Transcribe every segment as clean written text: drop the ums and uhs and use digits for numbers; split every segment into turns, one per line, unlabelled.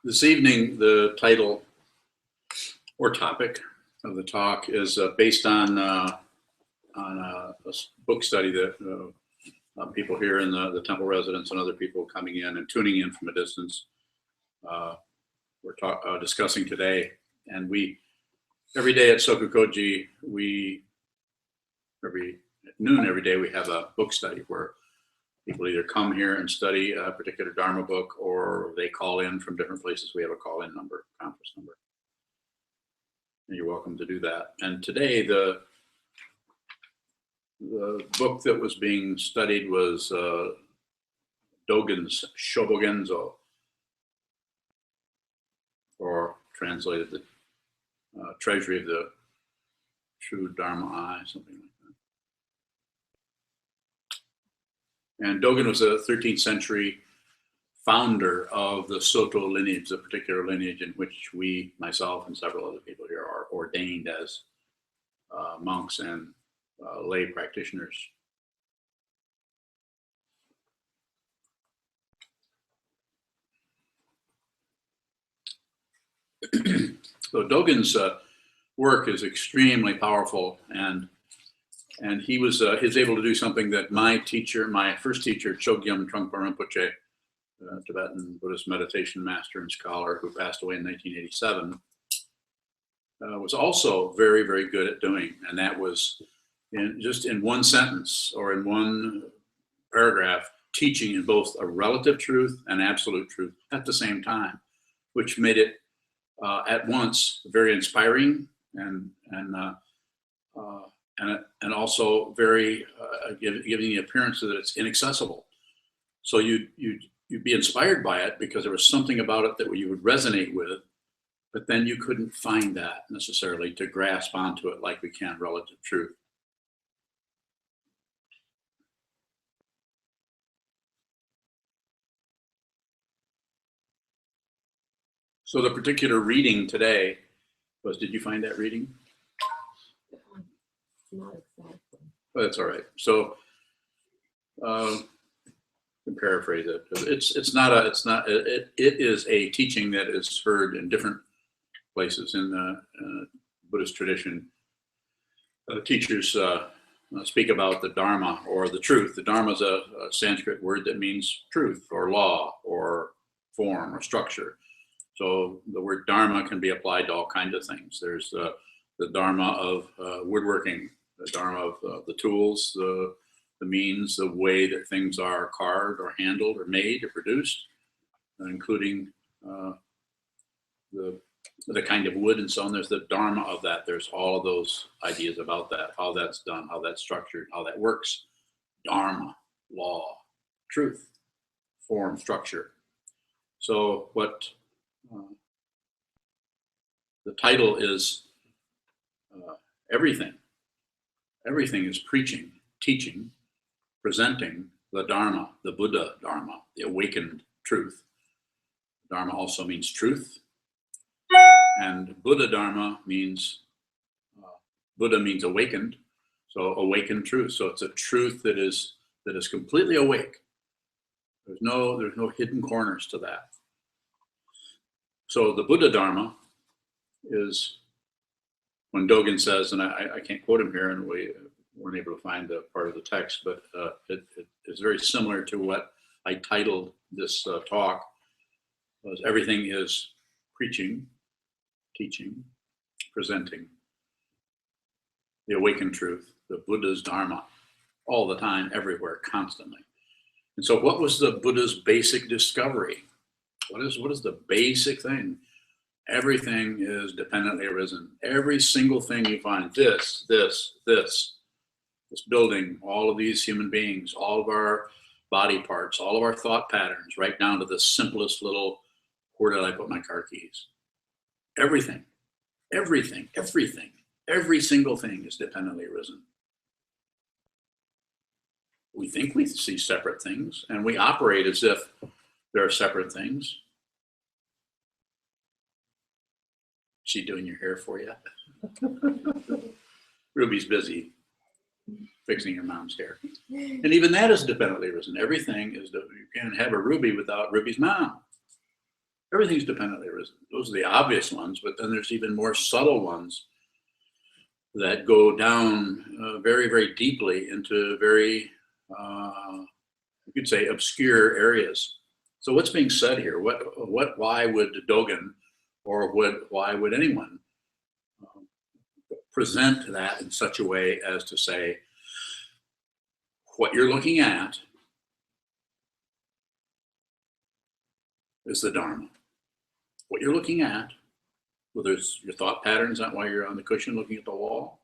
This evening, the title or topic of the talk is based on a book study that people here in the temple residents and other people coming in and tuning in from a distance we're discussing today. And we, every day at SokukoJi, every noon every day, we have a book study where people either come here and study a particular Dharma book, or they call in from different places. We have a call-in number, conference number. And you're welcome to do that. And today, the book that was being studied was Dogen's Shobogenzo, or translated the Treasury of the True Dharma Eye, something like that. And Dogen was a 13th century founder of the Soto lineage, the particular lineage in which we, myself and several other people here, are ordained as monks and lay practitioners. So Dogen's work is extremely powerful, and he was able to do something that my first teacher, Chogyam Trungpa Rinpoche, Tibetan Buddhist meditation master and scholar who passed away in 1987, was also very, very good at doing. And that was in one sentence or in one paragraph, teaching in both a relative truth and absolute truth at the same time, which made it at once very inspiring and also very giving the appearance that it's inaccessible. So you'd be inspired by it because there was something about it that you would resonate with, but then you couldn't find that necessarily to grasp onto it like we can relative truth. So the particular reading today was, did you find that reading?
Not exactly.
Oh, that's all right. So to paraphrase it, it is a teaching that is heard in different places in the Buddhist tradition. Teachers speak about the Dharma or the truth. The Dharma is a Sanskrit word that means truth or law or form or structure. So the word Dharma can be applied to all kinds of things. There's the Dharma of woodworking, the Dharma of the tools, the means, the way that things are carved or handled or made or produced, including the kind of wood and so on. There's the Dharma of that. There's all of those ideas about that, how that's done, how that's structured, how that works. Dharma, law, truth, form, structure. So what the title is, everything. Everything is preaching, teaching, presenting the Dharma, the Buddha Dharma, the awakened truth. Dharma also means truth. And Buddha Dharma means, Buddha means awakened. So awakened truth. So it's a truth that is completely awake. There's no hidden corners to that. So the Buddha Dharma is, when Dogen says, and I can't quote him here, and we weren't able to find the part of the text, but it is very similar to what I titled this talk, was everything is preaching, teaching, presenting the awakened truth, the Buddha's Dharma, all the time, everywhere, constantly. And so what was the Buddha's basic discovery? What is the basic thing? Everything is dependently arisen. Every single thing you find, this building, all of these human beings, all of our body parts, all of our thought patterns, right down to the simplest little, where did I put my car keys? Everything, every single thing is dependently arisen. We think we see separate things, and we operate as if there are separate things. She doing your hair for you? Ruby's busy fixing your mom's hair. And even that is dependently arisen. Everything is, you can't have a Ruby without Ruby's mom. Everything's dependently arisen. Those are the obvious ones, but then there's even more subtle ones that go down very, very deeply into very, you could say, obscure areas. So what's being said here? Why would Dogen, or why would anyone present that in such a way as to say, what you're looking at is the Dharma. What you're looking at, whether it's your thought patterns, not why you're on the cushion looking at the wall,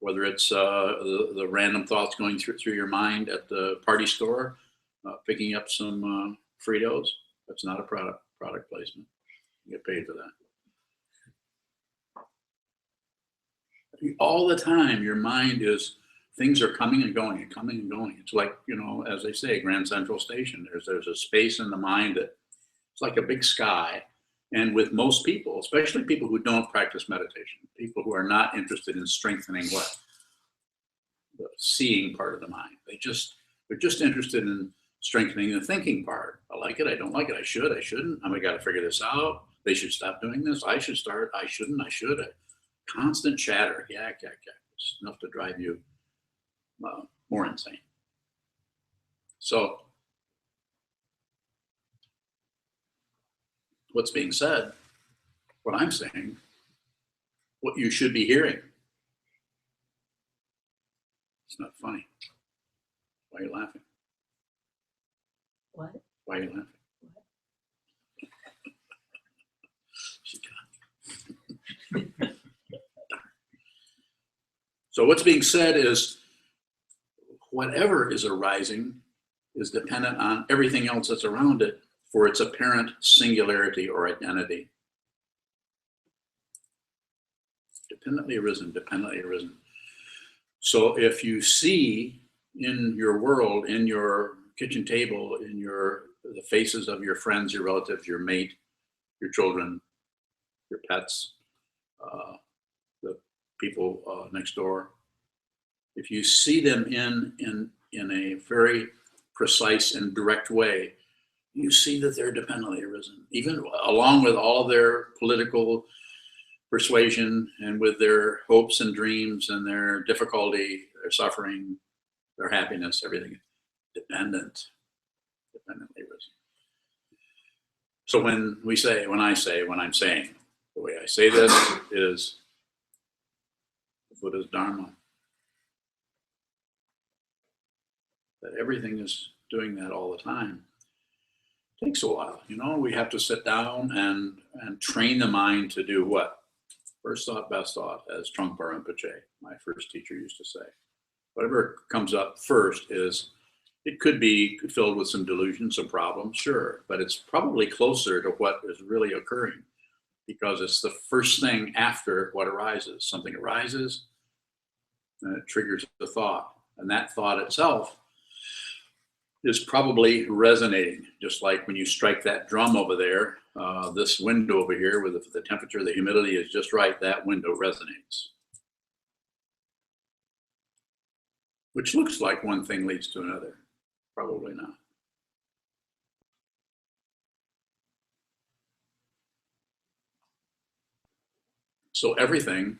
whether it's the random thoughts going through your mind at the party store, picking up some Fritos, that's not a product placement. You get paid for that. All the time, your mind is, things are coming and going and coming and going. It's like, as they say, Grand Central Station. There's a space in the mind that it's like a big sky. And with most people, especially people who don't practice meditation, people who are not interested in strengthening what? The seeing part of the mind. They're just interested in strengthening the thinking part. I like it, I don't like it, I should, I shouldn't, I got to figure this out. They should stop doing this. I should start, I shouldn't, I should. Constant chatter, yak. It's enough to drive you more insane. So what's being said, what I'm saying, what you should be hearing. It's not funny. Why are you laughing?
What?
Why are you laughing?
What?
So what's being said is, whatever is arising is dependent on everything else that's around it for its apparent singularity or identity. Dependently arisen, dependently arisen. So if you see in your world, in your kitchen table, in the faces of your friends, your relatives, your mate, your children, your pets, the people next door, if you see them in a very precise and direct way, you see that they're dependently arisen, even along with all their political persuasion and with their hopes and dreams and their difficulty, their suffering, their happiness, everything dependently arisen. So when I'm saying, the way I say this is the Buddha's Dharma. That everything is doing that all the time. It takes a while, we have to sit down and train the mind to do what? First thought, best thought, as Trungpa Rinpoche, my first teacher, used to say. Whatever comes up first it could be filled with some delusions, some problems, sure, but it's probably closer to what is really occurring because it's the first thing after what arises. Something arises and it triggers the thought, and that thought itself is probably resonating, just like when you strike that drum over there, this window over here with the temperature, the humidity is just right, that window resonates. Which looks like one thing leads to another. Probably not. So everything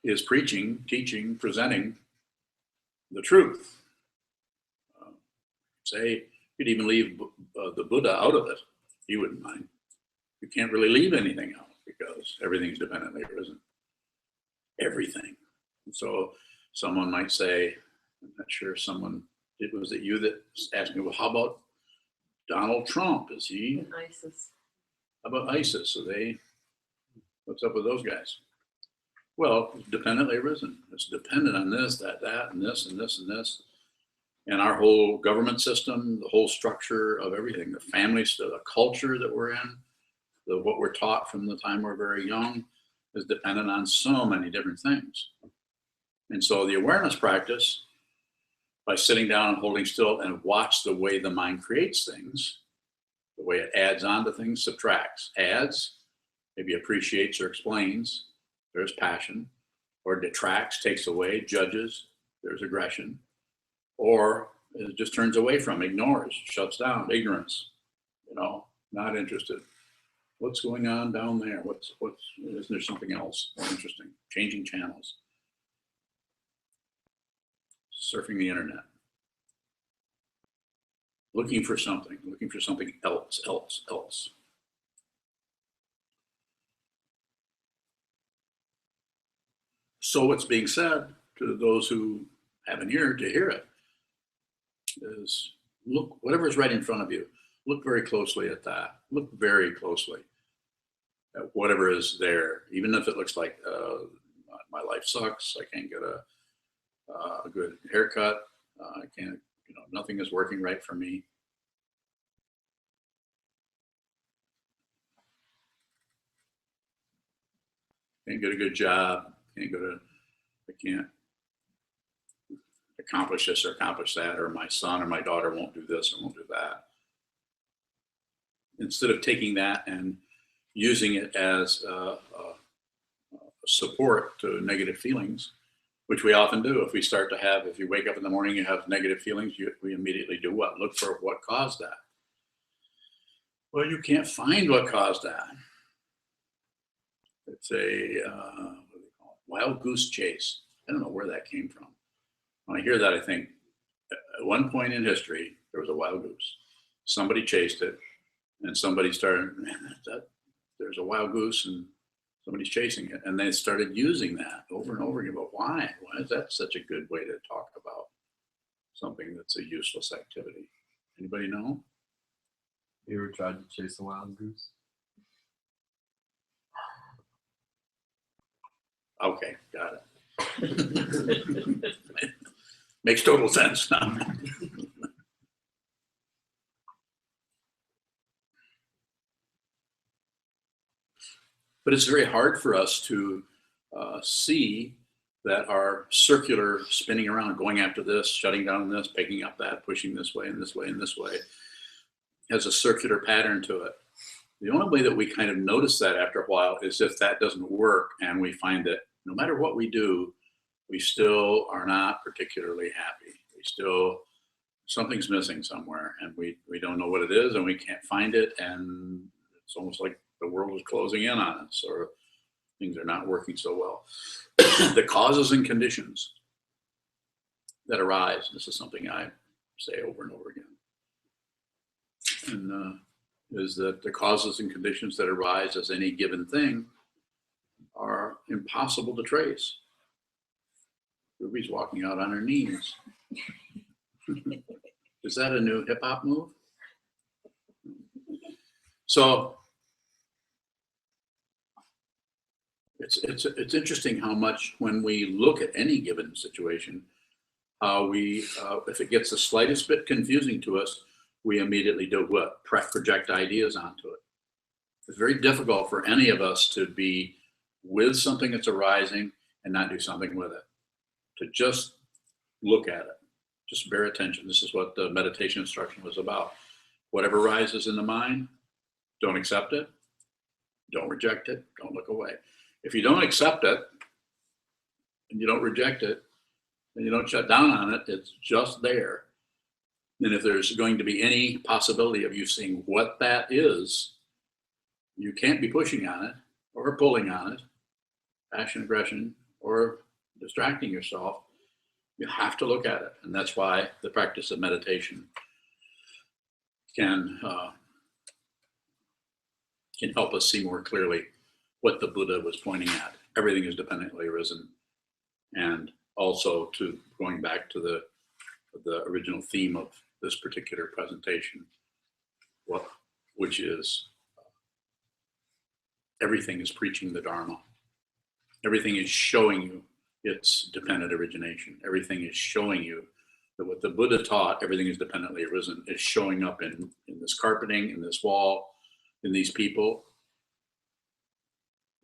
is preaching, teaching, presenting the truth. Say, you could even leave the Buddha out of it. He wouldn't mind. You can't really leave anything out because everything's dependently arisen. Everything. And so someone might say, I'm not sure was it you that asked me, well, how about Donald Trump? Is he?
And ISIS.
How about ISIS? What's up with those guys? Well, it's dependently arisen. It's dependent on this, that, and this, and this, and this. And our whole government system, the whole structure of everything, the family, the culture that we're in, what we're taught from the time we're very young is dependent on so many different things. And so the awareness practice, by sitting down and holding still and watch the way the mind creates things, the way it adds on to things, subtracts, adds, maybe appreciates or explains, there's passion, or detracts, takes away, judges, there's aggression. Or it just turns away from, ignores, shuts down, ignorance, Not interested. What's going on down there? Isn't there something else more interesting? Changing channels. Surfing the internet. Looking for something else. So what's being said to those who have an ear to hear it is, look, whatever's right in front of you, look very closely at that. Look very closely at whatever is there, even if it looks like my life sucks. I can't get a good haircut. I can't, nothing is working right for me. Can't get a good job. I can't accomplish this or accomplish that, or my son or my daughter won't do this or won't do that. Instead of taking that and using it as support to negative feelings, which we often do. If you wake up in the morning, you have negative feelings, we immediately do what? Look for what caused that. Well, you can't find what caused that. It's a, what do they call it? Wild goose chase. I don't know where that came from. When I hear that, I think at one point in history, there was a wild goose. Somebody chased it, and somebody started, there's a wild goose and somebody's chasing it. And they started using that over and over again. But why? Why is that such a good way to talk about something that's a useless activity? Anybody know?
You ever tried to chase a wild goose?
Okay, got it. Makes total sense now. But it's very hard for us to see that our circular spinning around, going after this, shutting down this, picking up that, pushing this way and this way and this way, has a circular pattern to it. The only way that we kind of notice that after a while is if that doesn't work and we find that no matter what we do, we still are not particularly happy. Something's missing somewhere, and we don't know what it is, and we can't find it, and it's almost like the world is closing in on us, or things are not working so well. The causes and conditions that arise, this is something I say over and over again, and is that the causes and conditions that arise as any given thing are impossible to trace. Ruby's walking out on her knees. Is that a new hip hop move? So it's interesting how much when we look at any given situation, how we, if it gets the slightest bit confusing to us, we immediately do what? Project ideas onto it. It's very difficult for any of us to be with something that's arising and not do something with it. To just look at it, just bear attention. This is what the meditation instruction was about. Whatever arises in the mind, don't accept it, don't reject it, don't look away. If you don't accept it and you don't reject it and you don't shut down on it, it's just there. And if there's going to be any possibility of you seeing what that is, you can't be pushing on it or pulling on it, passion, aggression, or distracting yourself. You have to look at it. And that's why the practice of meditation can help us see more clearly what the Buddha was pointing at. Everything is dependently arisen. And also to going back to the original theme of this particular presentation, which is everything is preaching the Dharma. Everything is showing you its dependent origination. Everything is showing you that what the Buddha taught, everything is dependently arisen, is showing up in this carpeting, in this wall, in these people,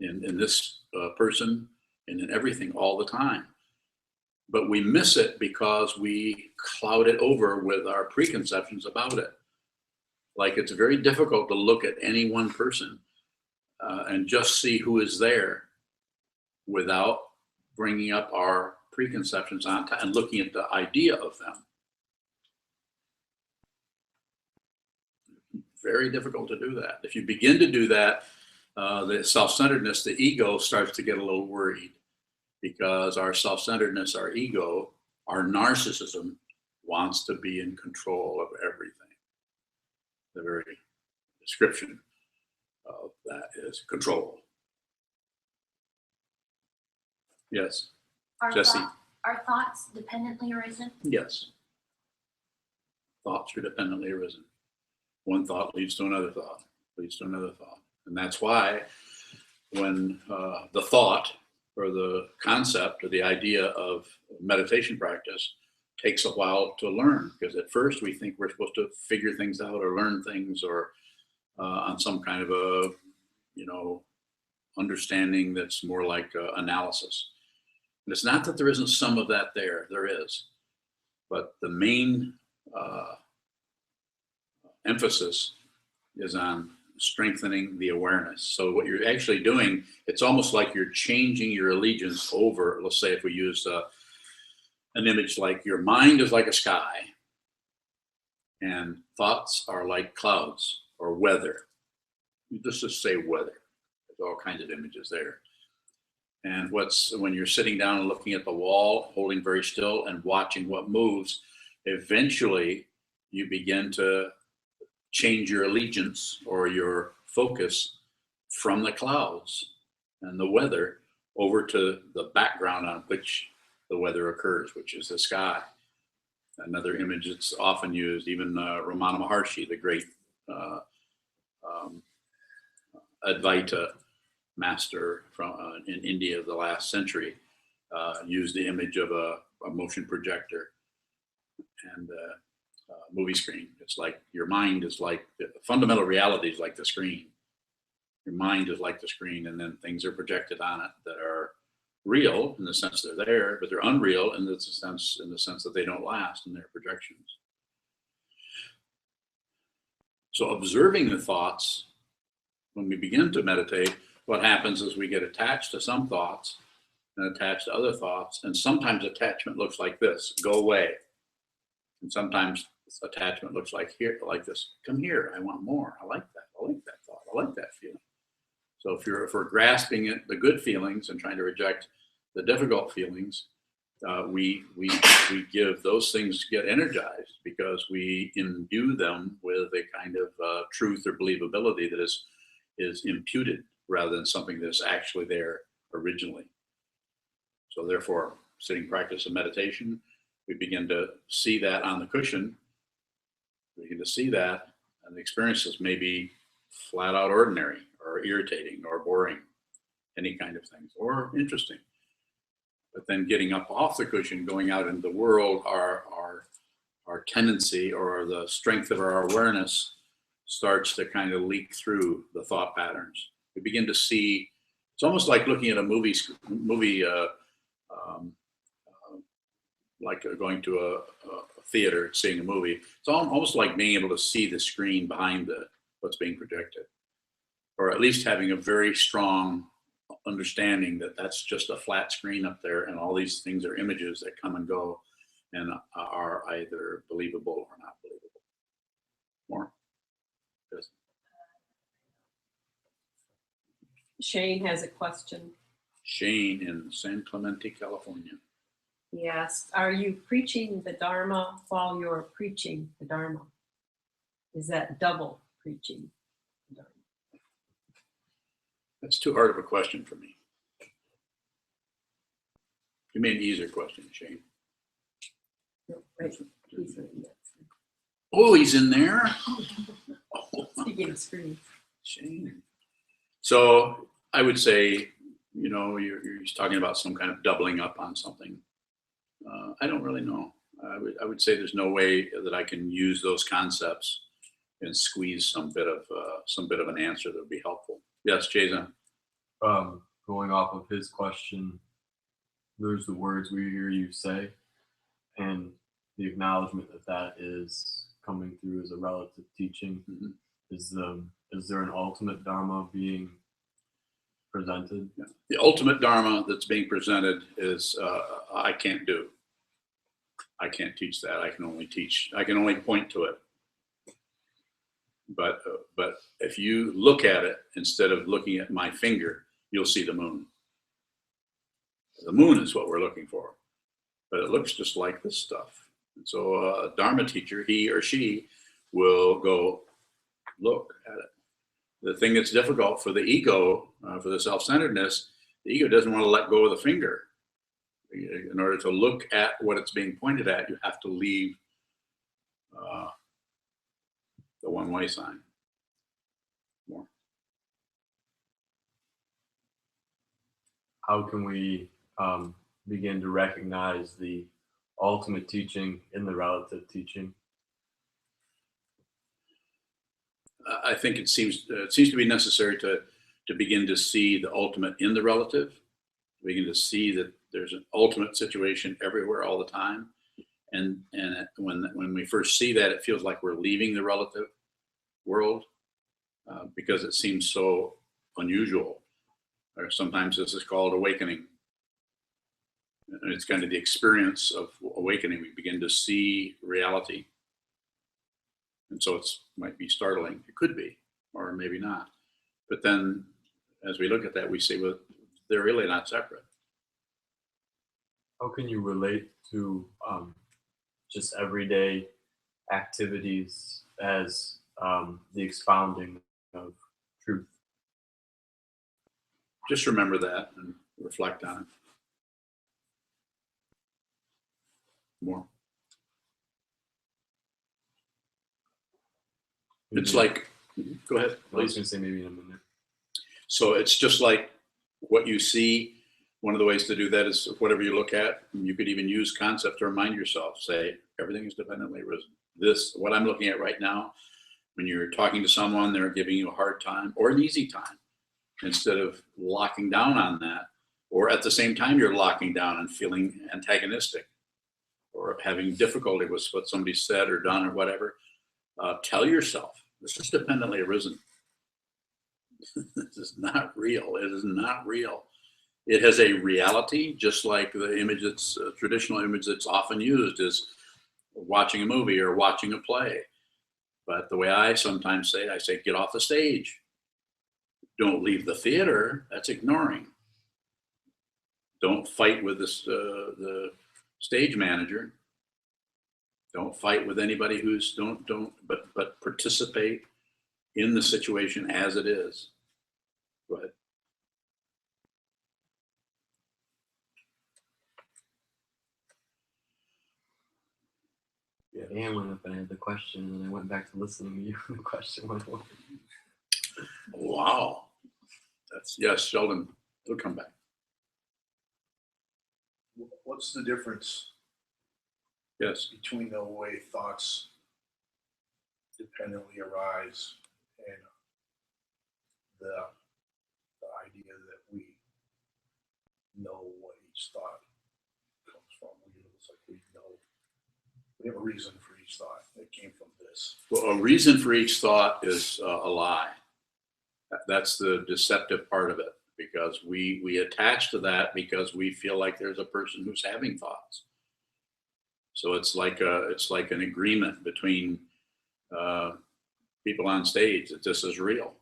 in this person, and in everything all the time. But we miss it because we cloud it over with our preconceptions about it. Like it's very difficult to look at any one person and just see who is there without bringing up our preconceptions on and looking at the idea of them. very difficult to do that. If you begin to do that, the self-centeredness, the ego starts to get a little worried, because our self-centeredness, our ego, our narcissism wants to be in control of everything. The very description of that is control. Yes, Jesse.
Are thoughts dependently arisen?
Yes. Thoughts are dependently arisen. One thought leads to another thought, leads to another thought. And that's why when the thought or the concept or the idea of meditation practice takes a while to learn, because at first we think we're supposed to figure things out or learn things or on some kind of a, understanding that's more like analysis. And it's not that there isn't some of that there is, but the main emphasis is on strengthening the awareness. So what you're actually doing, it's almost like you're changing your allegiance over. Let's say if we use an image like your mind is like a sky and thoughts are like clouds or weather. Let's just say weather. There's all kinds of images there. And when you're sitting down and looking at the wall, holding very still and watching what moves, eventually you begin to change your allegiance or your focus from the clouds and the weather over to the background on which the weather occurs, which is the sky. Another image that's often used, even Ramana Maharshi, the great Advaita master from in India of the last century, used the image of a motion projector and movie screen. It's like your mind is like the fundamental reality is like the screen. Your mind is like the screen, and then things are projected on it that are real in the sense they're there, but they're unreal in the sense that they don't last in their projections. So observing the thoughts, when we begin to meditate, what happens is we get attached to some thoughts and attached to other thoughts, and sometimes attachment looks like this: go away. And sometimes attachment looks like this: come here, I want more, I like that thought, I like that feeling. So if we're grasping it, the good feelings, and trying to reject the difficult feelings, we give those things get energized because we imbue them with a kind of truth or believability that is imputed rather than something that's actually there originally. So therefore, sitting practice of meditation, we begin to see that on the cushion. We begin to see that, and the experiences may be flat out ordinary or irritating or boring, any kind of things, or interesting. But then getting up off the cushion, going out into the world, our tendency or the strength of our awareness starts to kind of leak through the thought patterns. We begin to see, it's almost like looking at a movie like going to a theater, seeing a movie. It's almost like being able to see the screen behind what's being projected, or at least having a very strong understanding that that's just a flat screen up there, and all these things are images that come and go and are either believable or not believable. More? Yes.
Shane has a question.
Shane in San Clemente, California.
He asks, are you preaching the Dharma while you're preaching the Dharma? Is that double preaching the Dharma?
That's too hard of a question for me. Give me an easier question, Shane.
No, right. He's in there.
Oh, he's in there?
Speaking of screens.
Shane. So I would say, you're talking about some kind of doubling up on something. I don't really know. I would say there's no way that I can use those concepts and squeeze some bit of an answer that would be helpful. Yes, Jason.
Going off of his question, there's the words we hear you say, and the acknowledgement that is coming through as a relative teaching.
Mm-hmm.
Is there an ultimate Dharma being presented?
Yeah. The ultimate Dharma that's being presented is I can't do. I can't teach that. I can only point to it. But if you look at it instead of looking at my finger, you'll see the moon. The moon is what we're looking for, but it looks just like this stuff. And so a Dharma teacher, he or she, will go look at it. The thing that's difficult for the ego, for the self-centeredness, the ego doesn't want to let go of the finger. In order to look at what it's being pointed at, you have to leave the one-way sign. More.
How can we begin to recognize the ultimate teaching in the relative teaching?
I think it seems to be necessary to begin to see the ultimate in the relative, to begin to see that there's an ultimate situation everywhere all the time. And when we first see that, it feels like we're leaving the relative world because it seems so unusual. Or sometimes this is called awakening. And it's kind of the experience of awakening. We begin to see reality. And so it might be startling. It could be, or maybe not. But then as we look at that, we say, well, they're really not separate.
How can you relate to just everyday activities as the expounding of truth?
Just remember that and reflect on it more. It's like, go ahead,
I was
please.
going to say maybe in a minute.
So it's just like what you see. One of the ways to do that is whatever you look at, you could even use concept to remind yourself, say, everything is dependently arisen. This, what I'm looking at right now, when you're talking to someone, they're giving you a hard time or an easy time, instead of locking down on that, or at the same time you're locking down and feeling antagonistic or having difficulty with what somebody said or done or whatever, tell yourself, this is dependently arisen. This is not real. It is not real. It has a reality, just like the image that's a traditional image that's often used is watching a movie or watching a play. But the way I sometimes say, I say, get off the stage. Don't leave the theater. That's ignoring. Don't fight with this, the stage manager. Don't fight with anybody who's but participate in the situation as it is. Go ahead.
Yeah, Dan went up and I had the question, and I went back to listening to you, and the question went away.
Wow. That's, yes, Sheldon, he'll come back.
What's the difference
Yes.
between the way thoughts dependently arise and the idea that we know what each thought comes from? It's like we know, we have a reason for each thought that came from this.
Well, a reason for each thought is a lie. That's the deceptive part of it, because we attach to that because we feel like there's a person who's having thoughts. So it's like an agreement between people on stage that this is real.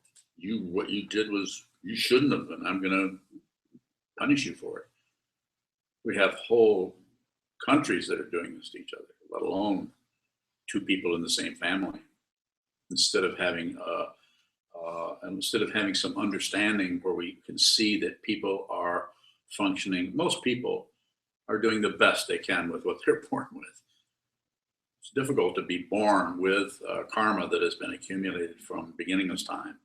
What you did was you shouldn't have, and I'm going to punish you for it. We have whole countries that are doing this to each other, let alone two people in the same family. Instead of having some understanding where we can see that people are functioning, most people are doing the best they can with what they're born with. It's difficult to be born with karma that has been accumulated from beginningless time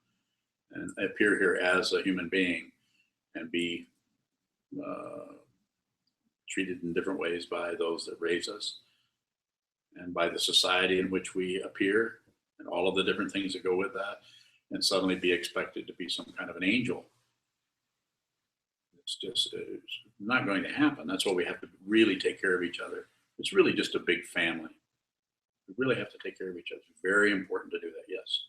and appear here as a human being and be treated in different ways by those that raise us and by the society in which we appear and all of the different things that go with that, and suddenly be expected to be some kind of an angel. It's not going to happen. That's why we have to really take care of each other. It's really just a big family. We really have to take care of each other. It's very important to do that, yes.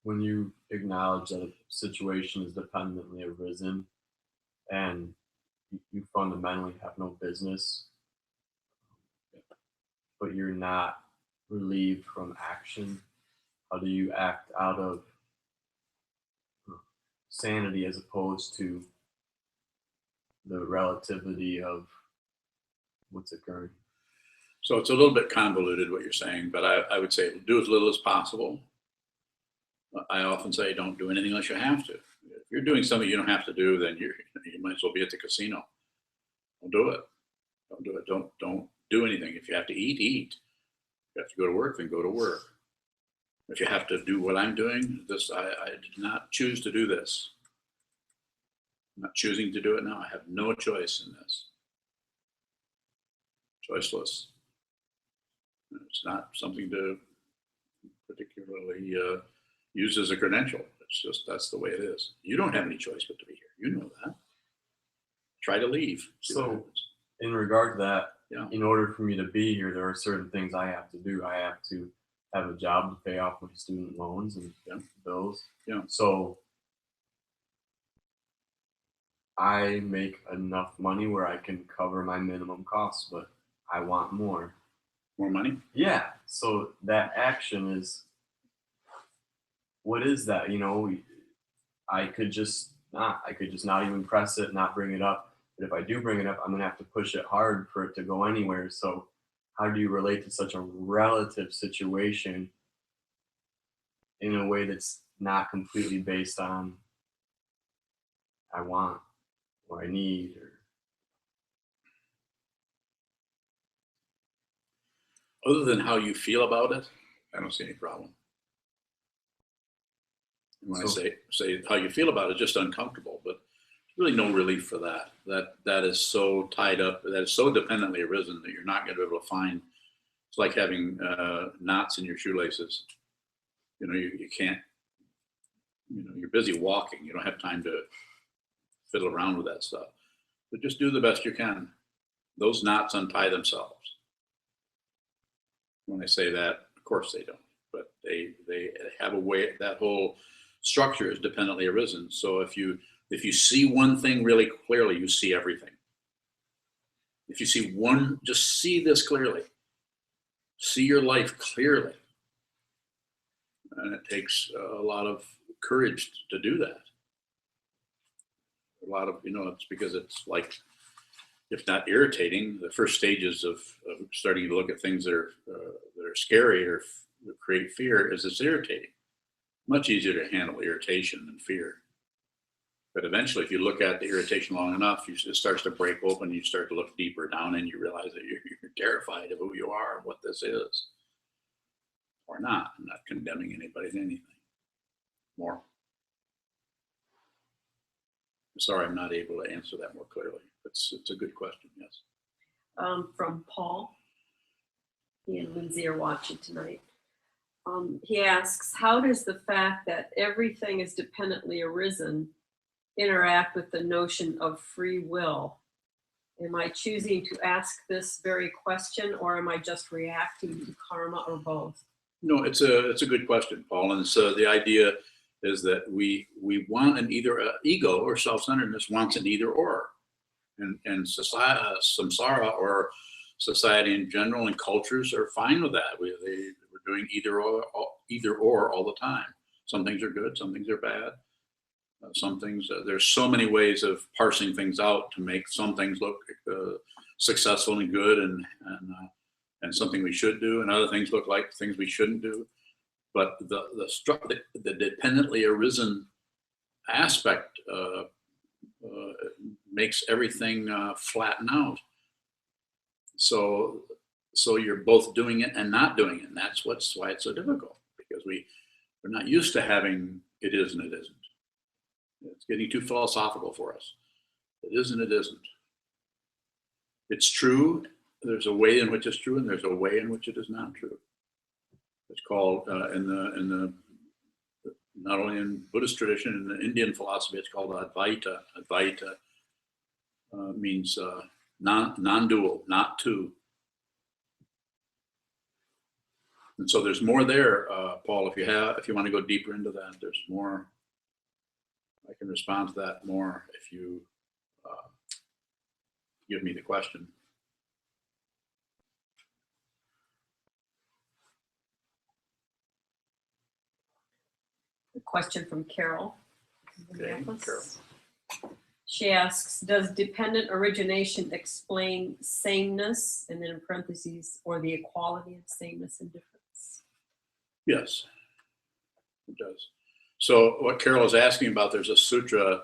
When you acknowledge that a situation is dependently arisen and you fundamentally have no business, but you're not relieved from action, How do you act out of sanity as opposed to the relativity of what's occurring?
So it's a little bit convoluted what you're saying, but I would say do as little as possible. I often say don't do anything unless you have to. If you're doing something you don't have to do, then you might as well be at the casino. Don't do it. Don't do it. Don't do anything. If you have to eat, eat. If you have to go to work, then go to work. If you have to do what I'm doing, I did not choose to do this. I'm not choosing to do it now. I have no choice in this. Choiceless. It's not something to particularly use as a credential. It's just that's the way it is. You don't have any choice but to be here. You know that. Try to leave. See what
So,
happens.
in regard to that,
Yeah.
in order for me to be here, there are certain things I have to do. I have to have a job to pay off my student loans and
Yeah.
bills.
Yeah.
So I make enough money where I can cover my minimum costs, but I want more.
More money.
Yeah. So that action is, what is that? I could just not even press it, not bring it up. But if I do bring it up, I'm gonna have to push it hard for it to go anywhere. So how do you relate to such a relative situation in a way that's not completely based on I want or I need or
Other than how you feel about it, I don't see any problem. And when
So-
I say how you feel about it, just uncomfortable, but really no relief for that. That is so tied up, that is so dependently arisen that you're not going to be able to find. It's like having knots in your shoelaces. You can't. You're busy walking. You don't have time to fiddle around with that stuff. But just do the best you can. Those knots untie themselves. When I say that, of course they don't, but they have a way. That whole structure is dependently arisen. So if you see one thing really clearly, you see everything. If you see one, just see this clearly. See your life clearly. And it takes a lot of courage to do that. A lot of, it's because it's like, if not irritating, the first stages of starting to look at things that are scary or create fear is it's irritating. Much easier to handle irritation than fear. But eventually, if you look at the irritation long enough, it starts to break open. You start to look deeper down, and you realize that you're terrified of who you are and what this is, or not. I'm not condemning anybody to anything. More. Sorry, I'm not able to answer that more clearly. It's a good question. Yes.
From Paul. He and Lindsay are watching tonight. He asks, how does the fact that everything is dependently arisen interact with the notion of free will? Am I choosing to ask this very question, or am I just reacting to karma, or both?
No, it's a good question, Paul. And so the idea is that we want an either ego or self-centeredness wants an either or, and society, samsara or society in general and cultures are fine with that. We're doing either or all the time. Some things are good, some things are bad. Some things, there's so many ways of parsing things out to make some things look successful and good and something we should do, and other things look like things we shouldn't do. But the dependently arisen aspect makes everything flatten out. So you're both doing it and not doing it, and that's why it's so difficult, because we're not used to having it is and it isn't. It's getting too philosophical for us. It is and it isn't. It's true. There's a way in which it's true, and there's a way in which it is not true. It's called in the not only in Buddhist tradition, in the Indian philosophy, it's called Advaita. Advaita means non-dual, not two. And so there's more there, Paul. If you want to go deeper into that, there's more. I can respond to that more if you give me the question.
question from Carol.
Okay,
Minneapolis. She asks, does dependent origination explain sameness, and then in parentheses, or the equality of sameness and difference?
Yes, it does. So what Carol is asking about, there's a sutra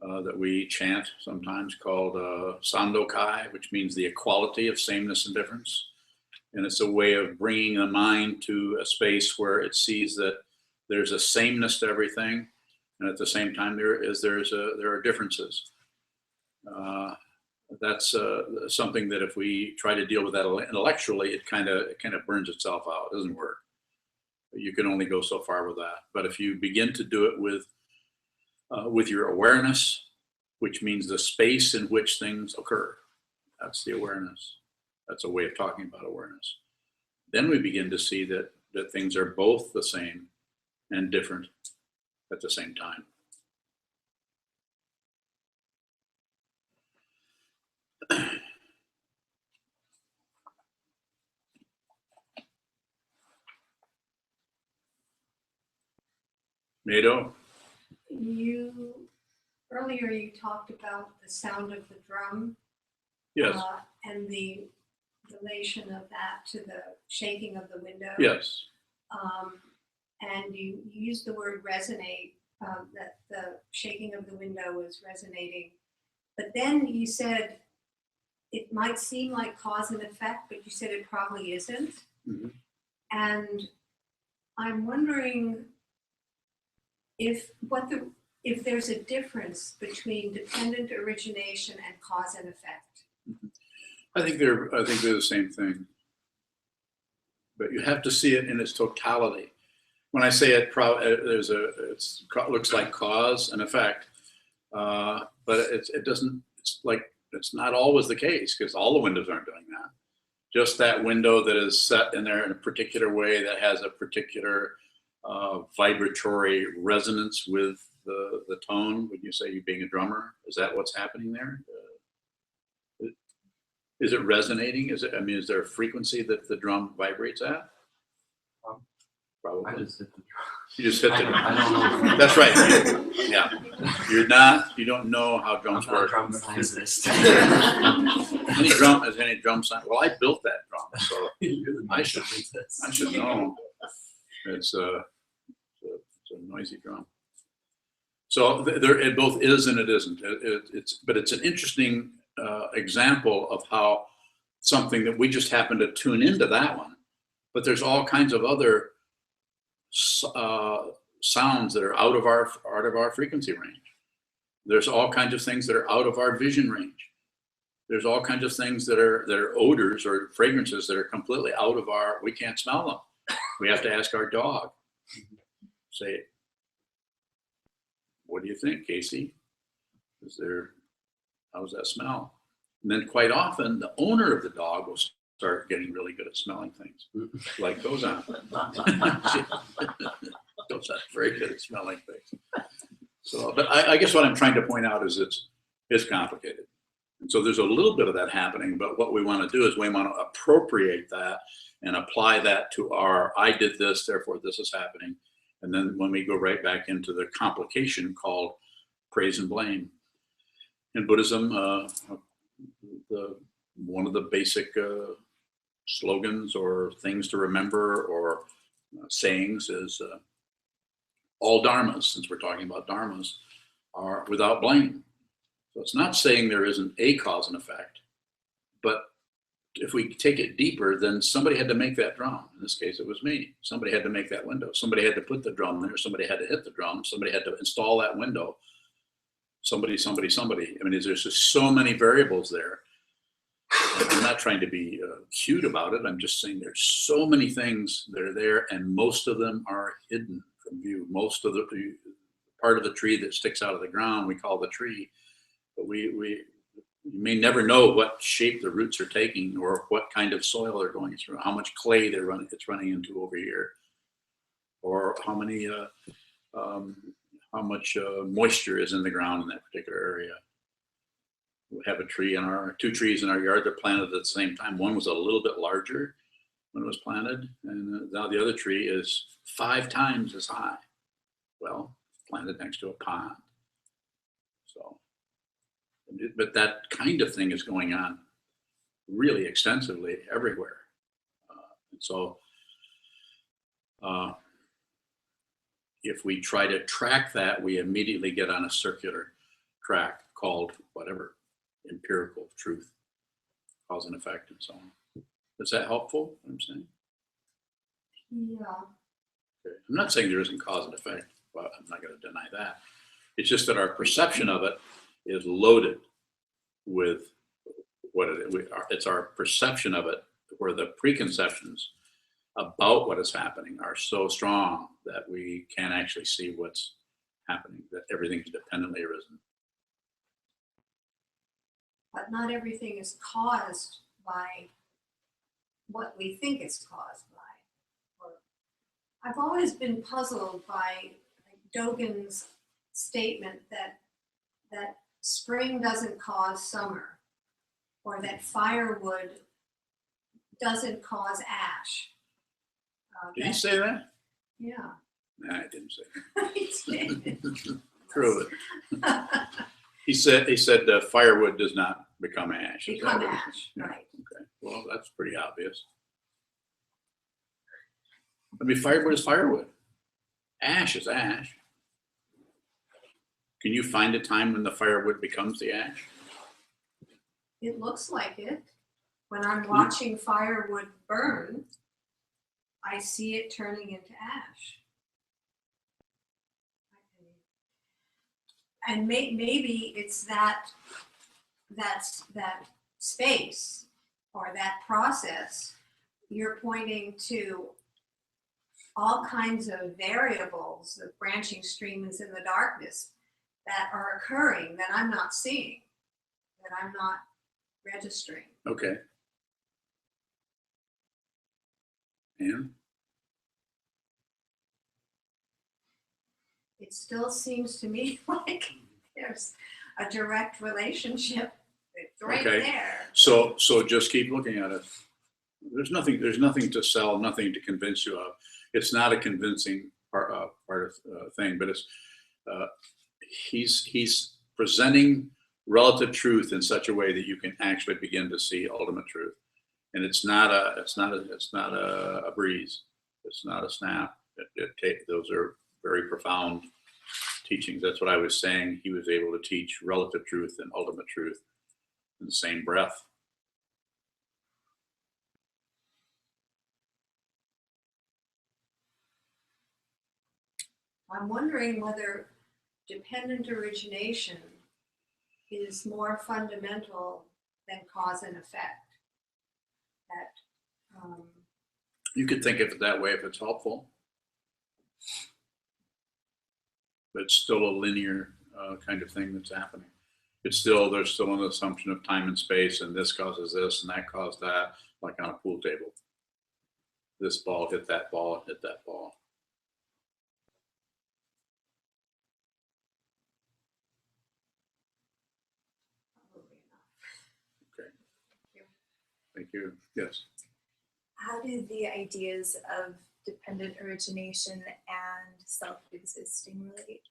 that we chant sometimes called Sandokai, which means the equality of sameness and difference. And it's a way of bringing the mind to a space where it sees that there's a sameness to everything, and at the same time there are differences. That's something that if we try to deal with that intellectually, it kind of burns itself out. It doesn't work. You can only go so far with that. But if you begin to do it with your awareness, which means the space in which things occur, that's the awareness. That's a way of talking about awareness. Then we begin to see that things are both the same and different at the same time. Mado?
Earlier you talked about the sound of the drum.
Yes.
And the relation of that to the shaking of the window.
Yes.
And you used the word resonate, that the shaking of the window was resonating. But then you said it might seem like cause and effect, but you said it probably isn't.
Mm-hmm.
And I'm wondering if there's a difference between dependent origination and cause and effect.
I think they're the same thing, but you have to see it in its totality. When I say it, it looks like cause and effect, but it doesn't. It's not always the case, because all the windows aren't doing that. Just that window that is set in there in a particular way that has a particular vibratory resonance with the tone. Would you say, you being a drummer, is that what's happening there? Is it resonating? Is there a frequency that the drum vibrates at? Probably.
I just hit the drum.
You just hit the drum.
I don't know.
That's right. Yeah. You don't know how drums
I'm not a
work.
drum scientist.
Any drum sound? Well, I built that drum, so I should know. It's a noisy drum. So it both is and it isn't. But it's an interesting example of how something that we just happen to tune into that one, but there's all kinds of other sounds that are out of our frequency range. There's all kinds of things that are out of our vision range. There's all kinds of things that are odors or fragrances that are completely out of we can't smell them. We have to ask our dog. Say, what do you think, Casey? How's that smell? And then quite often the owner of the dog will start getting really good at smelling things, like Kozan. Kozan's very good at smelling things. So, but I guess what I'm trying to point out is it's complicated. And so there's a little bit of that happening, but what we want to do is we want to appropriate that and apply that to I did this, therefore this is happening. And then when we go right back into the complication called praise and blame. In Buddhism, one of the basic slogans or things to remember or sayings is all dharmas, since we're talking about dharmas, are without blame. So it's not saying there isn't a cause and effect, but if we take it deeper, then somebody had to make that drum. In this case, it was me. Somebody had to make that window. Somebody had to put the drum there. Somebody had to hit the drum. Somebody had to install that window. Somebody. I mean, there's just so many variables there. I'm not trying to be cute about it. I'm just saying there's so many things that are there, and most of them are hidden from view. Most of the part of the tree that sticks out of the ground, we call the tree, but you may never know what shape the roots are taking or what kind of soil they're going through, how much clay it's running into over here, or how much moisture is in the ground in that particular area. We have two trees in our yard. They're planted at the same time. One was a little bit larger when it was planted, and now the other tree is 5 times as high. Well, planted next to a pond. So, but that kind of thing is going on really extensively everywhere. And so, if we try to track that, we immediately get on a circular track called whatever, empirical truth, cause and effect, and so on. Is that helpful? What I'm saying?
Yeah.
Okay. I'm not saying there isn't cause and effect, but I'm not going to deny that. It's just that our perception of it is loaded with what it's our perception of it, where the preconceptions about what is happening are so strong that we can't actually see what's happening, that everything is dependently arisen.
But not everything is caused by what we think it's caused by. Or I've always been puzzled by Dogen's statement that spring doesn't cause summer, or that firewood doesn't cause ash.
Did he say that?
Yeah.
Nah, I didn't say that.
He did.
Prove it. He said firewood does not become ash. Is that
Become
what he
ash,
said?
right.
Okay. Well, that's pretty obvious. I mean, firewood is firewood. Ash is ash. Can you find a time when the firewood becomes the ash?
It looks like it. When I'm watching firewood burn, I see it turning into ash. And maybe it's that space or that process. You're pointing to all kinds of variables, the branching streams in the darkness that are occurring that I'm not seeing, that I'm not registering.
Okay. And
It still seems to me like there's a direct relationship. It's right
Okay.
there.
so just keep looking at it. There's nothing to sell, nothing to convince you of. It's not a convincing part of thing, but it's he's presenting relative truth in such a way that you can actually begin to see ultimate truth. And it's not a breeze. It's not a snap. Those are very profound teachings. That's what I was saying. He was able to teach relative truth and ultimate truth in the same breath.
I'm wondering whether dependent origination is more fundamental than cause and effect. That
You could think of it that way if it's helpful. But it's still a linear kind of thing that's happening. There's still an assumption of time and space, and this causes this, and that caused that, like on a pool table. This ball hit that ball, hit that ball.
probably enough.
Okay. Thank you. Yes.
How do the ideas of dependent origination and self-existing relate?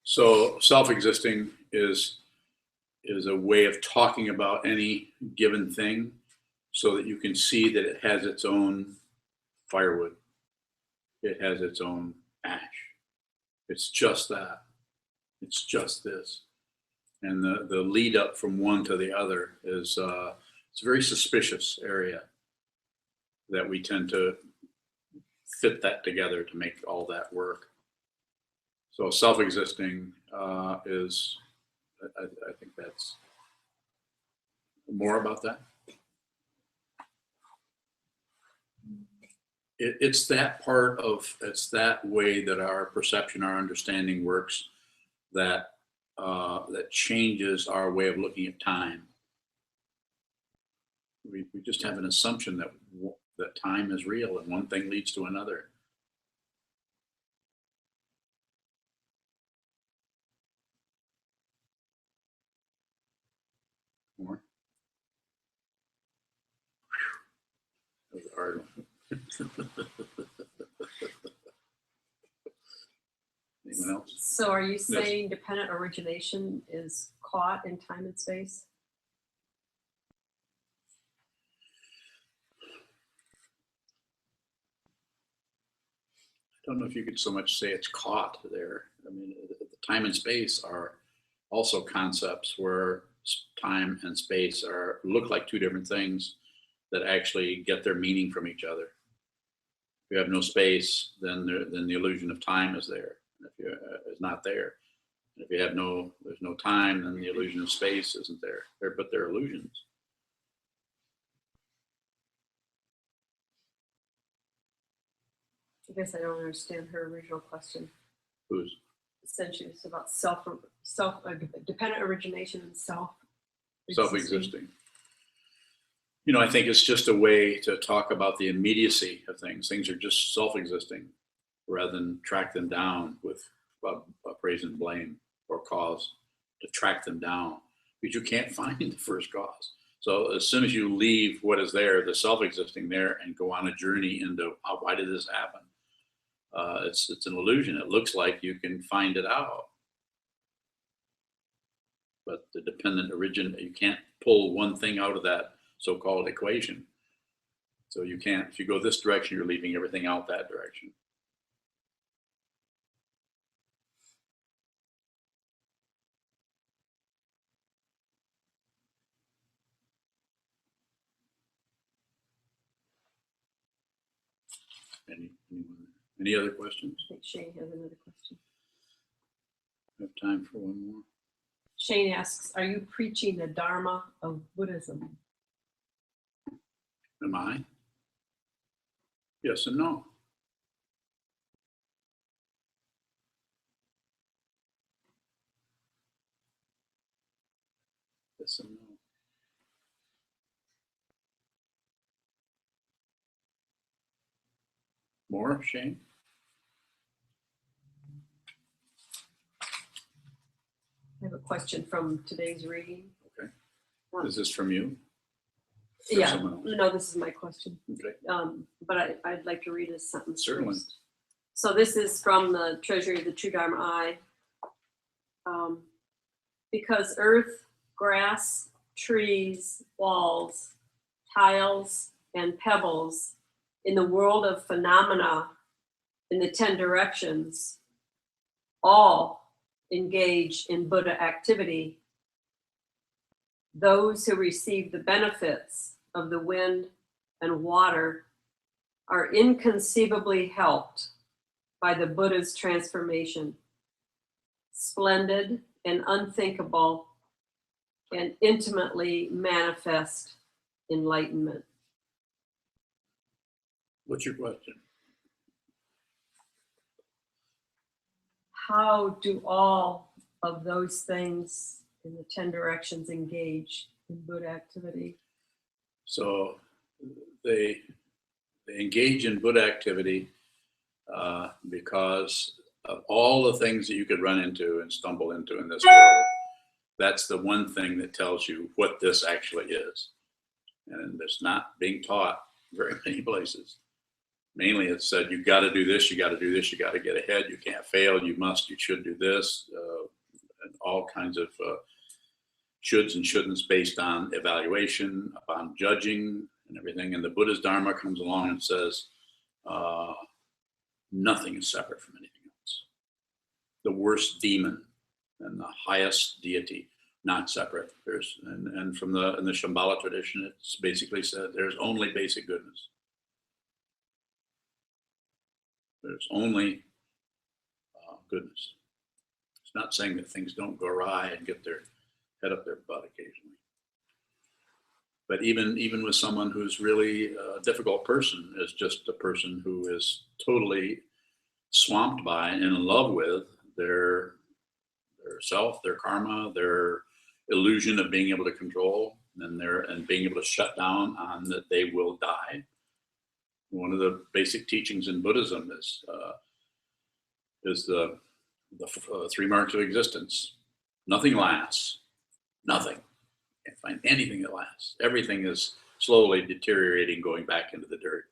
So self-existing is a way of talking about any given thing so that you can see that it has its own firewood. It has its own ash. It's just that. It's just this. And the lead up from one to the other is it's a very suspicious area that we tend to fit that together to make all that work. So self-existing is, I think that's more about that. It's that that way that our perception, our understanding works, that changes our way of looking at time. We just have an assumption that time is real and one thing leads to another. More? That was a hard one. Anyone else?
So are you saying dependent origination is caught in time and space?
I don't know if you could so much say it's caught there. I mean, the time and space are also concepts where time and space look like two different things that actually get their meaning from each other. If you have no space, then the illusion of time is there. And if you is not there. And if you have there's no time, then the illusion of space isn't there. But they're illusions.
I guess I don't understand her original question.
Who's
Essentially, it's about dependent origination and
self-existing? You know, I think it's just a way to talk about the immediacy of things. Things are just self-existing rather than track them down with praise and blame or cause, to track them down, because you can't find the first cause. So as soon as you leave what is there, the self-existing there, and go on a journey into why did this happen? It's an illusion. It looks like you can find it out, but the dependent origin, you can't pull one thing out of that so-called equation. So you can't, if you go this direction, you're leaving everything out that direction. Any other questions?
I think Shane has another question.
We have time for one more.
Shane asks, are you preaching the Dharma of Buddhism?
Am I? Yes and no. Yes and no. More, Shane?
I have a question from today's reading.
Okay. Is this from you? Or
Yeah,
someone else?
no, this is my question.
Okay.
But I'd like to read a sentence
Certainly.
first. So this is from the Treasury of the True Dharma Eye. Because earth, grass, trees, walls, tiles, and pebbles in the world of phenomena in the 10 directions all engage in Buddha activity, those who receive the benefits of the wind and water are inconceivably helped by the Buddha's transformation. Splendid and unthinkable and intimately manifest enlightenment.
What's your question?
How do all of those things in the 10 directions engage in Buddha activity?
So they engage in Buddha activity because of all the things that you could run into and stumble into in this world. That's the one thing that tells you what this actually is. And it's not being taught very many places. Mainly it's said, you got to do this, you got to do this, you got to get ahead, you can't fail, you must, you should do this, and all kinds of shoulds and shouldn'ts based on evaluation, upon judging and everything. And the Buddha's Dharma comes along and says, nothing is separate from anything else. The worst demon and the highest deity, not separate. And from in the Shambhala tradition, it's basically said there's only basic goodness. There's only goodness. It's not saying that things don't go awry and get their head up their butt occasionally. But even with someone who's really a difficult person, is just a person who is totally swamped by and in love with their self, their karma, their illusion of being able to control, and being able to shut down on that they will die. One of the basic teachings in Buddhism is the 3 marks of existence. Nothing lasts. Nothing. Can't find anything that lasts. Everything is slowly deteriorating, going back into the dirt.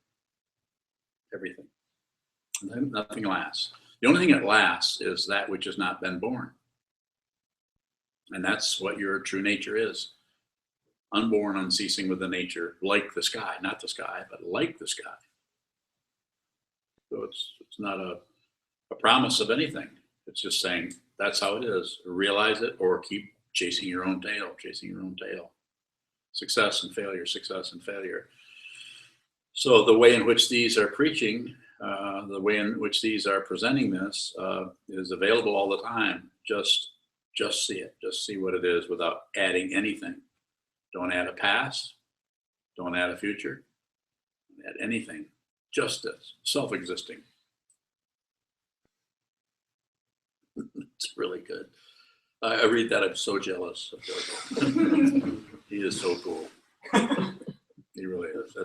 Everything. And then nothing lasts. The only thing that lasts is that which has not been born. And that's what your true nature is. Unborn, unceasing with the nature, like the sky, not the sky, but like the sky. So it's not a promise of anything. It's just saying that's how it is. Realize it or keep chasing your own tail, chasing your own tail. Success and failure, success and failure. So the way in which these are preaching, the way in which these are presenting this is available all the time. Just see it. Just see what it is without adding anything. Don't add a past. Don't add a future. Don't add anything. Just this, self-existing. It's really good. I read that. I'm so jealous of Dogen. He is so cool. He really is.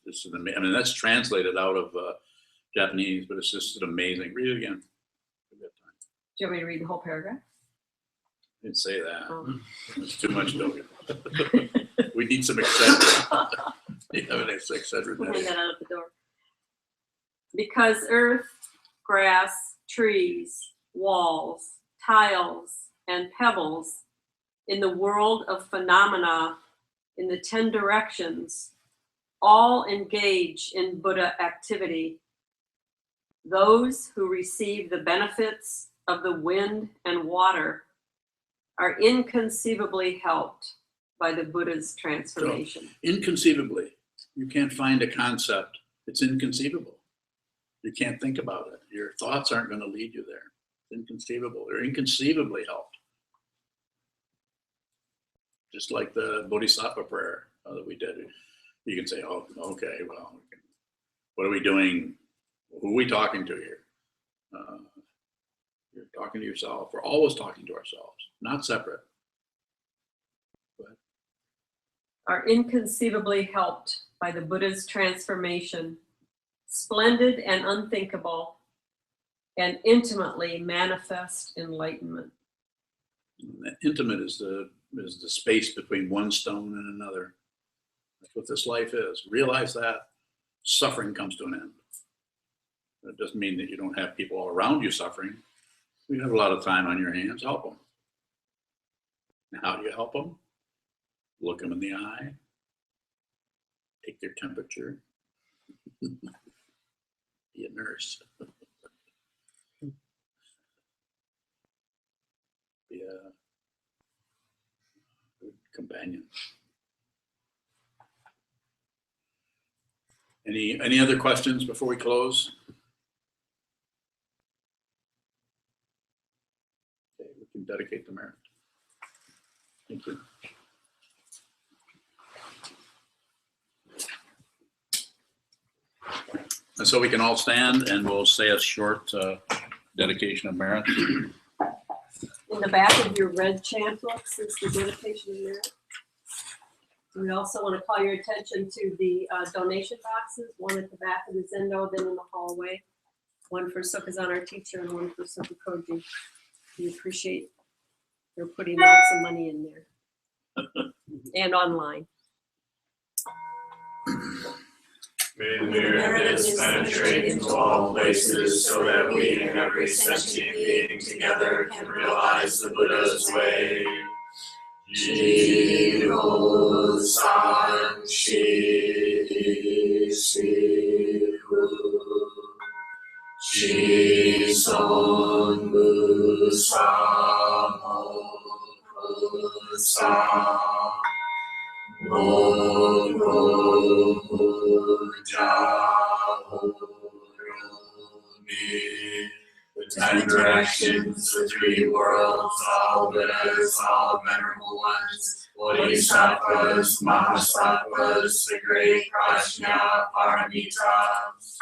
It's an amazing. I mean, that's translated out of Japanese, but it's just an amazing. Read it again.
Do you want me to read the whole paragraph?
I didn't say that.
Oh.
It's too much Dogen. We need some Excedrin. You have an Excedrin.
We'll hang that out at the door. Because earth, grass, trees, walls, tiles, and pebbles in the world of phenomena in the 10 directions all engage in Buddha activity. Those who receive the benefits of the wind and water are inconceivably helped by the Buddha's transformation.
So, inconceivably. You can't find a concept. It's inconceivable. You can't think about it. Your thoughts aren't going to lead you there. It's inconceivable. They're inconceivably helped. Just like the Bodhisattva prayer that we did. You can say, oh, okay, well, what are we doing? Who are we talking to here? You're talking to yourself. We're always talking to ourselves, not separate.
Are inconceivably helped by the Buddha's transformation, splendid and unthinkable, and intimately manifest enlightenment.
Intimate is the space between one stone and another. That's what this life is. Realize that suffering comes to an end. That doesn't mean that you don't have people all around you suffering. You have a lot of time on your hands. Help them. And how do you help them? Look them in the eye. Take their temperature. Be a nurse. Be a good companion. Any other questions before we close? Okay, we can dedicate the merit. Thank you. And so we can all stand and we'll say a short dedication of merit.
In the back of your red chant books is the dedication of merit. We also want to call your attention to the donation boxes, one at the back of the Zendo, then in the hallway, one for Sokuzan, our teacher, and one for SokukoJi. We appreciate your putting lots of money in there and online.
May the merit penetrate into all places so that we and every sentient being together can realize the Buddha's way. Jiro san shi shi hu shi son mu sa mo hu sa mo ro hu ja hu ro mi. The 10 directions, the 3 worlds, all Buddhas, all venerable ones, Bodhisattvas, Mahasattvas, the great Prajna Paramitas.